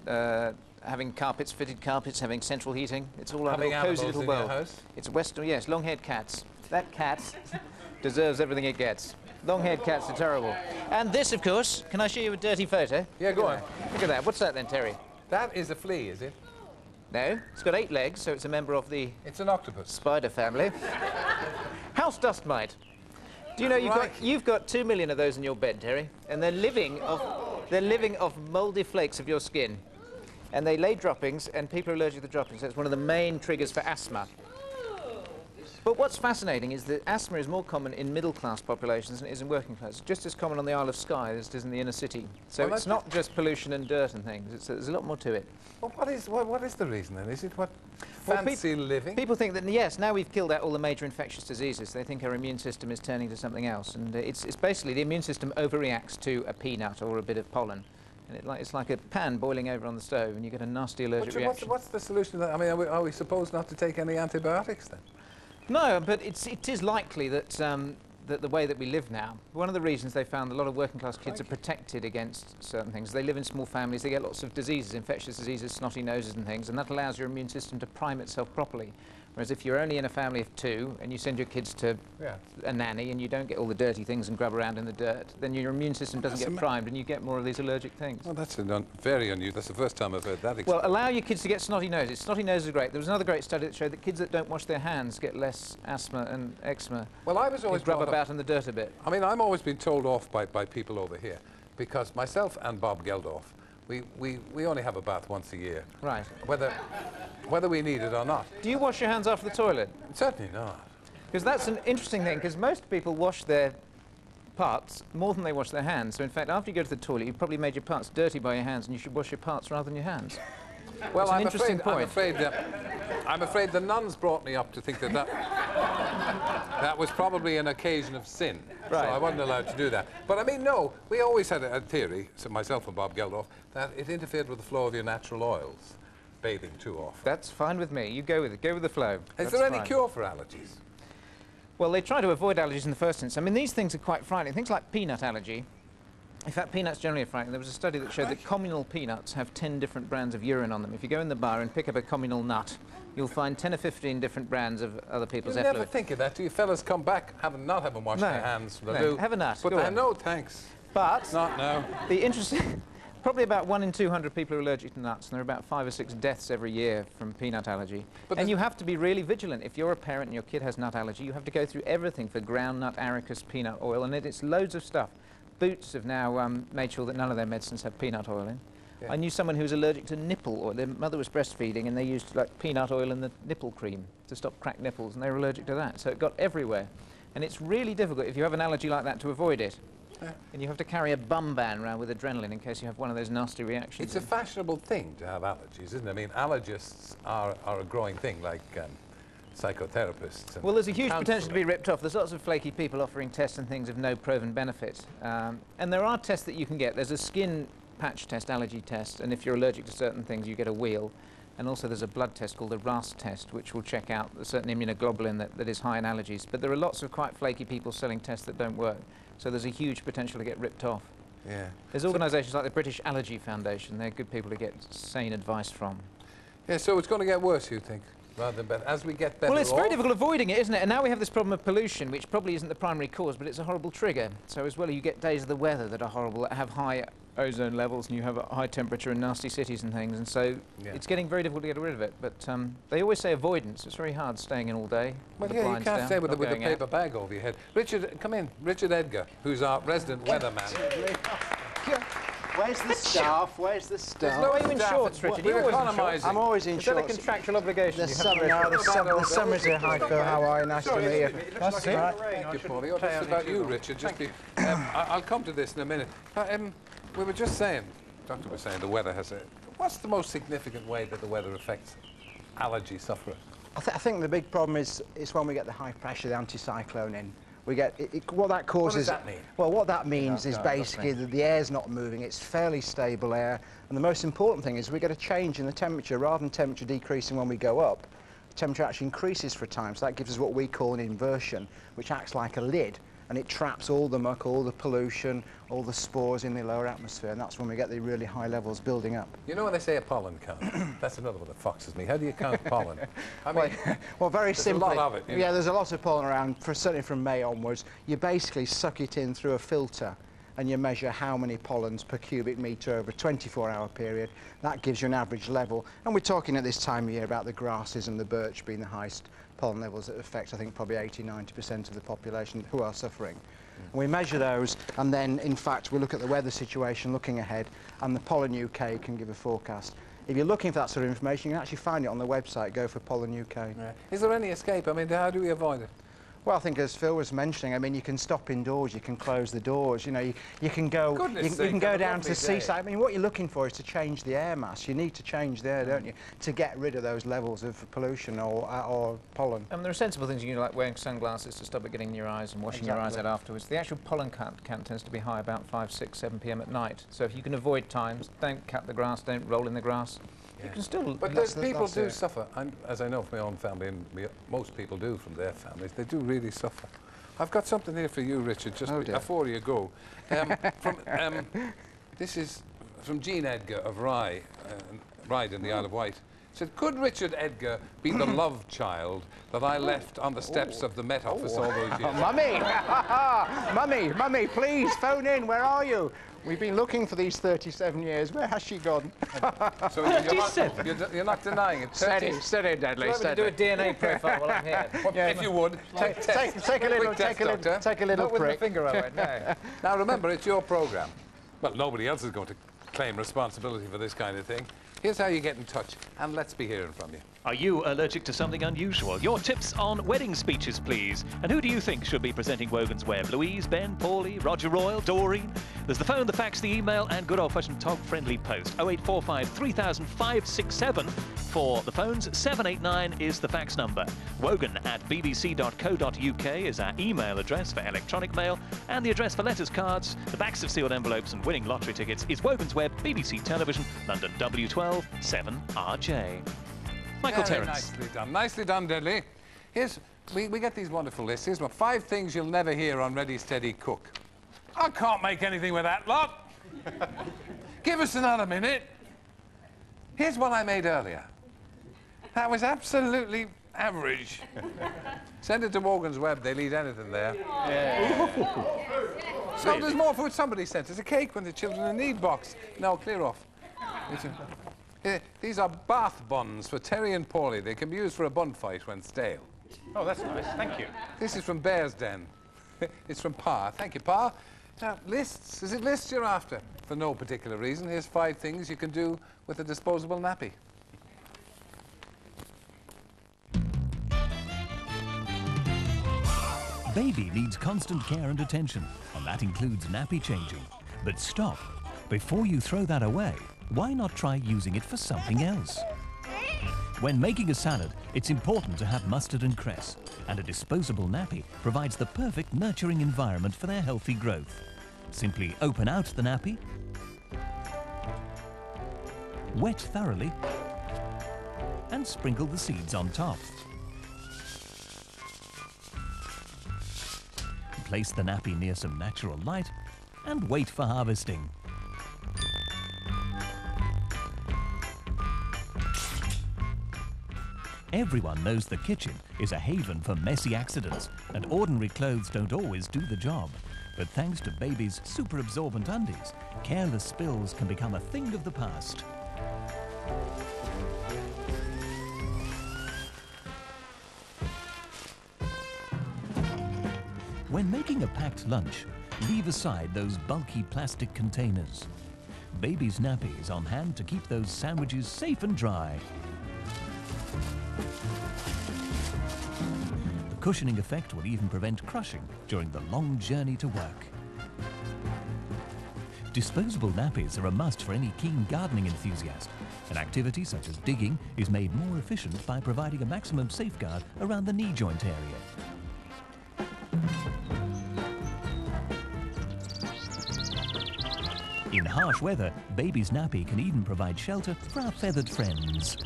having fitted carpets, having central heating. It's all a cosy little world. House? It's Western, yes, long-haired cats. That cat deserves everything it gets. Long-haired cats are terrible. And this, of course, can I show you a dirty photo? Yeah, go on. Look at that. What's that then, Terry? That is a flea, is it? No, it's got 8 legs, so it's a member of the... It's an octopus. Spider family. House dust mite. Do you know you've got 2 million of those in your bed, Terry? And they're living off mouldy flakes of your skin. And they lay droppings, and people are allergic to the droppings. So it's one of the main triggers for asthma. But what's fascinating is that asthma is more common in middle-class populations than it is in working class. It's just as common on the Isle of Skye as it is in the inner city. So well, it's not just pollution and dirt and things. There's a lot more to it. Well, what is the reason then? Is it fancy living? People think that, yes, now we've killed out all the major infectious diseases. They think our immune system is turning to something else. And it's basically the immune system overreacts to a peanut or a bit of pollen. And it's like a pan boiling over on the stove, and you get a nasty allergic reaction. What's the solution to that? I mean, are we supposed not to take any antibiotics then? No, but it is likely that that the way that we live now, one of the reasons they found a lot of working class kids are protected against certain things. They live in small families, they get lots of diseases, infectious diseases, snotty noses and things, and that allows your immune system to prime itself properly. Whereas if you're only in a family of 2 and you send your kids to a nanny and you don't get all the dirty things and grub around in the dirt, then your immune system doesn't get primed and you get more of these allergic things. Well, that's very unusual. That's the first time I've heard that explained. Well, allow your kids to get snotty noses. Snotty noses are great. There was another great study that showed that kids that don't wash their hands get less asthma and eczema. Well, I was always rub about in the dirt a bit. I mean, I'm always been told off by people over here because myself and Bob Geldof, we only have a bath once a year. Right. Whether we need it or not. Do you wash your hands after the toilet? Certainly not. Because that's an interesting thing, because most people wash their parts more than they wash their hands. So in fact, after you go to the toilet, you've probably made your parts dirty by your hands, and you should wash your parts rather than your hands. Well, I'm afraid the nuns brought me up to think that that was probably an occasion of sin. Right. So I wasn't allowed to do that. But I mean, no, we always had a theory, so myself and Bob Geldof, that it interfered with the flow of your natural oils, bathing too often. That's fine with me. You go with it. Go with the flow. Is there any cure for allergies? Well, they try to avoid allergies in the first instance. I mean, these things are quite frightening. Things like peanut allergy. In fact, peanuts generally are frightening. There was a study that showed that communal peanuts have 10 different brands of urine on them. If you go in the bar and pick up a communal nut, you'll find 10 or 15 different brands of other people's effluent. You never think of that. Do you fellas come back not having washed their hands from the loo? Have a nut. But no, thanks. But not now. The interesting... Probably about 1 in 200 people are allergic to nuts, and there are about 5 or 6 deaths every year from peanut allergy. And you have to be really vigilant. If you're a parent and your kid has nut allergy, you have to go through everything for ground nut, arachis, peanut oil, and it's loads of stuff. Boots have now made sure that none of their medicines have peanut oil in. Yeah. I knew someone who was allergic to nipple oil. Their mother was breastfeeding, and they used like peanut oil in the nipple cream to stop cracked nipples, and they were allergic to that. So it got everywhere. And it's really difficult if you have an allergy like that to avoid it. Yeah. And you have to carry a bum band around with adrenaline in case you have one of those nasty reactions. It's a fashionable thing to have allergies, isn't it? I mean, allergists are a growing thing, like psychotherapists. And well, there's a huge potential to be ripped off. There's lots of flaky people offering tests and things of no proven benefit. And there are tests that you can get. There's a skin patch test, allergy test, and if you're allergic to certain things, you get a wheal. And also there's a blood test called the RAS test, which will check out a certain immunoglobulin that is high in allergies. But there are lots of quite flaky people selling tests that don't work. So there's a huge potential to get ripped off. Yeah. There's organisations like the British Allergy Foundation. They're good people to get sane advice from. Yeah, so it's going to get worse, you think, rather than better, as we get better. Well, it's very difficult avoiding it, isn't it? And now we have this problem of pollution, which probably isn't the primary cause, but it's a horrible trigger. So as well, you get days of the weather that are horrible, that have high ozone levels, and you have a high temperature in nasty cities and things, and so it's getting very difficult to get rid of it. But they always say avoidance. It's very hard staying in all day. Well, yeah, you can't stay with a paper bag over your head. Richard, come in. Richard Edgar, who's our resident weatherman. Where's the staff? Where's the staff? Why are you in shorts, Richard? You're always in shorts. I'm always in shorts. Is that a contractual obligation? The summer's here. Hi, Phil. How are you? Nice to meet you. That's it. Thank you, Paulie. This is about you, Richard. I'll come to this in a minute. We were just saying, the doctor was saying the weather has a... What's the most significant way that the weather affects allergy sufferers? I think the big problem is when we get the high pressure, the anticyclone in. We get what that causes. What does that mean? Well, what that means is basically that the air's not moving. It's fairly stable air, and the most important thing is we get a change in the temperature. Rather than temperature decreasing when we go up, the temperature actually increases for a time. So that gives us what we call an inversion, which acts like a lid, and it traps all the muck, all the pollution, all the spores in the lower atmosphere, and that's when we get the really high levels building up. You know when they say a pollen count? That's another one that foxes me. How do you count pollen? I mean, well, very simply. There's a lot of it. Yeah, there's a lot of pollen around, certainly from May onwards. You basically suck it in through a filter, and you measure how many pollens per cubic metre over a 24-hour period. That gives you an average level. And we're talking at this time of year about the grasses and the birch being the highest pollen levels that affect, I think, probably 80–90% of the population who are suffering. And we measure those, and then, in fact, we look at the weather situation looking ahead, and the Pollen UK can give a forecast. If you're looking for that sort of information, you can actually find it on the website, go for Pollen UK. Yeah. Is there any escape? I mean, how do we avoid it? Well, I think as Phil was mentioning, I mean, you can stop indoors, you can close the doors, you know, you can go, you can go down to the seaside. I mean, what you're looking for is to change the air mass. You need to change the air, don't you, to get rid of those levels of pollution or pollen. And there are sensible things you can do, like wearing sunglasses to stop it getting in your eyes and washing your eyes out afterwards. The actual pollen count tends to be high about 5, 6, 7 p.m. at night. So if you can avoid times, don't cut the grass, don't roll in the grass. Yeah. You can still... But people do suffer, as I know from my own family, and most people do from their families, they do really suffer. I've got something here for you, Richard, just before you go. This is from Jean Edgar of Rye in the Isle of Wight. It said, could Richard Edgar be the love child that I left on the steps of the Met Office all those years? Mummy! Mummy, please, phone in, where are you? We've been looking for these 37 years. Where has she gone? So you're not denying it. Steady, Deadly, steady. Do a DNA profile while I'm here. If you would. Take a little Not with my finger on it, no. Now remember, it's your programme. Well, nobody else is going to claim responsibility for this kind of thing. Here's how you get in touch, and let's be hearing from you. Are you allergic to something unusual? Your tips on wedding speeches, please. And who do you think should be presenting Wogans Web? Louise, Ben, Paulie, Roger Royal, Doreen? There's the phone, the fax, the email, and good old-fashioned dog-friendly post. 0845 3000 567 for the phones. 789 is the fax number. wogan@bbc.co.uk is our email address for electronic mail, and the address for letters, cards, the backs of sealed envelopes, and winning lottery tickets is Wogans Web, BBC Television, London W12 7RJ. Michael Very Terence. nicely done. Nicely done, Dudley. We get these wonderful lists. Here's 5 things you'll never hear on Ready, Steady, Cook. I can't make anything with that lot. Give us another minute. Here's one I made earlier. That was absolutely average. Send it to Wogans Web. They'll eat anything there. Yeah. So there's more food. Somebody sent us a cake when the children in need box. No, clear off. These are bath buns for Terry and Paulie. They can be used for a bun fight when stale. Oh, that's nice. Thank you. This is from Bear's Den. It's from Pa. Thank you, Pa. Now, lists. Is it lists you're after? For no particular reason, here's 5 things you can do with a disposable nappy. Baby needs constant care and attention, and that includes nappy changing. But stop. Before you throw that away, why not try using it for something else? When making a salad, it's important to have mustard and cress, and a disposable nappy provides the perfect nurturing environment for their healthy growth. Simply open out the nappy, wet thoroughly, and sprinkle the seeds on top. Place the nappy near some natural light and wait for harvesting. Everyone knows the kitchen is a haven for messy accidents, and ordinary clothes don't always do the job. But thanks to Baby's super absorbent undies, careless spills can become a thing of the past. When making a packed lunch, leave aside those bulky plastic containers. Baby's nappy is on hand to keep those sandwiches safe and dry. The cushioning effect will even prevent crushing during the long journey to work. Disposable nappies are a must for any keen gardening enthusiast. An activity such as digging is made more efficient by providing a maximum safeguard around the knee joint area. In harsh weather, Baby's nappy can even provide shelter for our feathered friends.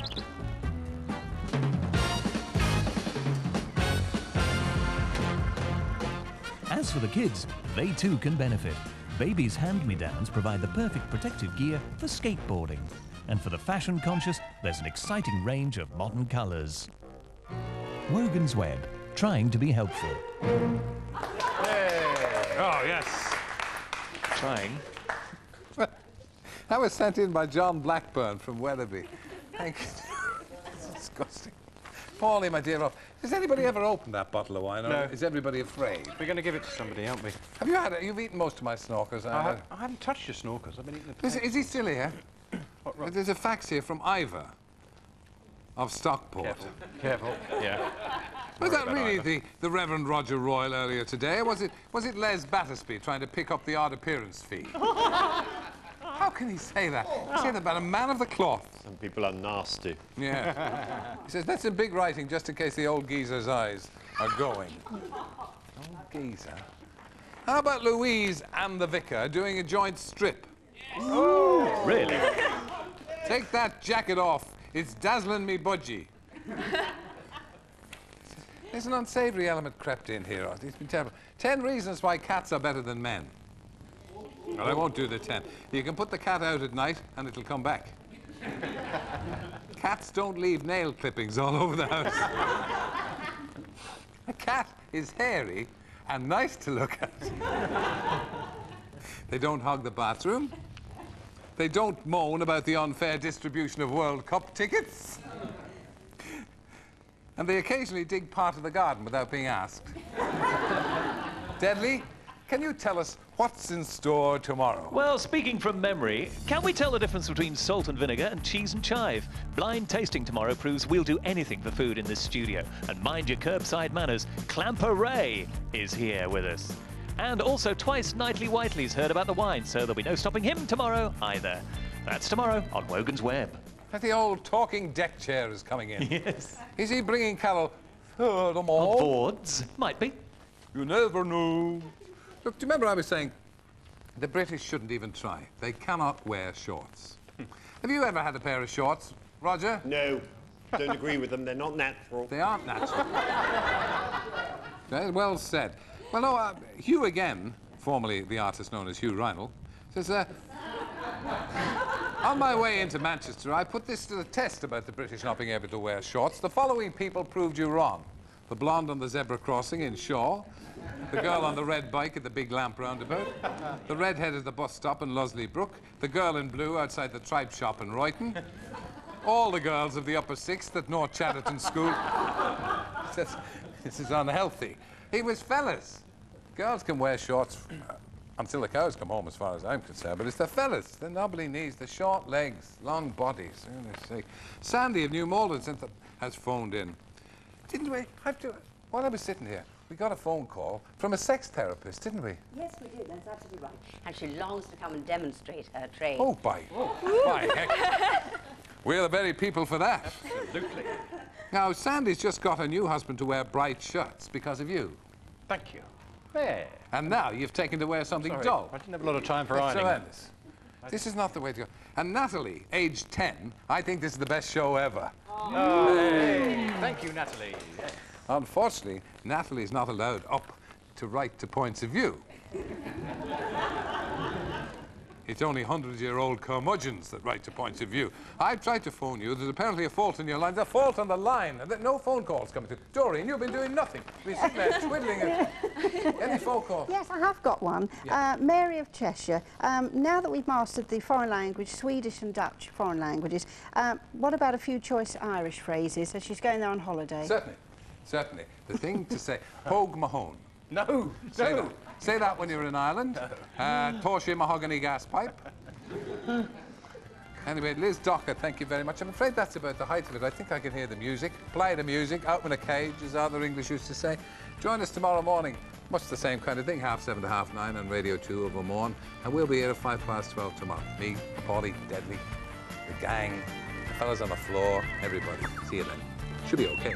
As for the kids, they too can benefit. Baby's hand-me-downs provide the perfect protective gear for skateboarding. And for the fashion-conscious, there's an exciting range of modern colours. Wogans Web, trying to be helpful. Hey. Oh, yes. Trying. That was sent in by John Blackburn from Weatherby. Thank you. It's disgusting. Paulie, my dear, has anybody ever opened that bottle of wine? Or No. Is everybody afraid? We're going to give it to somebody, aren't we? Have you had it? You've eaten most of my snorkers. I haven't touched your snorkers. I've been eating the Is he still here? There's a fax here from Ivor of Stockport. Careful. Yeah. Was that really the Reverend Roger Royal earlier today? Or was it Les Battersby trying to pick up the odd appearance fee? How can he say that? Say that about a man of the cloth. Some people are nasty. Yeah. He says, that's in big writing just in case the old geezer's eyes are going. Old geezer. How about Louise and the vicar doing a joint strip? Oh, really? Take that jacket off. It's dazzling me budgie. There's an unsavoury element crept in here. It's been terrible. 10 reasons why cats are better than men. Well, I won't do the 10. You can put the cat out at night and it'll come back. Cats don't leave nail clippings all over the house. A cat is hairy and nice to look at. They don't hog the bathroom. They don't moan about the unfair distribution of World Cup tickets. And they occasionally dig part of the garden without being asked. Deadly, can you tell us what's in store tomorrow? Well, speaking from memory, can we tell the difference between salt and vinegar and cheese and chive? Blind tasting tomorrow proves we'll do anything for food in this studio. And mind your curbside manners, Clamper Ray is here with us. And also twice nightly Whiteley's heard about the wine, so there'll be no stopping him tomorrow either. That's tomorrow on Wogans Web. The old talking deck chair is coming in. Yes. Is he bringing Carol furthermore? Boards? Might be. You never know. Look, do you remember I was saying the British shouldn't even try? They cannot wear shorts. Have you ever had a pair of shorts, Roger? No, don't agree with them. They're not natural. They aren't natural. Very well said. Well, no, Hugh again, formerly the artist known as Hugh Reinl, says, on my way into Manchester, I put this to the test about the British not being able to wear shorts. The following people proved you wrong. The blonde on the zebra crossing in Shaw, the girl on the red bike at the big lamp roundabout, the redhead at the bus stop in Losley Brook, the girl in blue outside the tripe shop in Royton, all the girls of the upper sixth at North Chatterton School. This is unhealthy. He was fellas. Girls can wear shorts until the cows come home, as far as I'm concerned, but it's the fellas, the knobbly knees, the short legs, long bodies. Sandy of New Malden has phoned in. Didn't we? While I was sitting here, we got a phone call from a sex therapist, didn't we? Yes, we did. That's absolutely right. And she longs to come and demonstrate her trade. Oh, by heck. We're the very people for that. Absolutely. Now, Sandy's just got a new husband to wear bright shirts because of you. Thank you. There. And now you've taken to wear something dull. I didn't have a lot of time for That's ironing. tremendous. This is not the way to go. And Natalie, aged 10, I think this is the best show ever. Oh. Hey. Thank you, Natalie. Yes. Unfortunately, Natalie's not allowed up to write to points of view. It's only 100-year-old curmudgeons that write to points of view. I tried to phone you. There's apparently a fault in your line. There's a fault on the line. And no phone calls coming through. Doreen, you've been doing nothing. You've been sitting there twiddling it. Any phone call? Yes, I have got one. Yeah. Mary of Cheshire. Now that we've mastered the foreign language, Swedish and Dutch foreign languages, what about a few choice Irish phrases as she's going there on holiday? Certainly. Certainly. The thing to say, Pogue Mahone. No, say that. Say that when you're in Ireland. Torshi mahogany gas pipe. Anyway, Liz Docker, thank you very much. I'm afraid that's about the height of it. I think I can hear the music. Play the music, out in a cage, as other English used to say. Join us tomorrow morning. Much the same kind of thing, 7:30 to 9:30 on Radio 2 over Morn. And we'll be here at 12:05 tomorrow. Me, Paulie, Deadly, the gang, the fellas on the floor, everybody. See you then. Should be okay.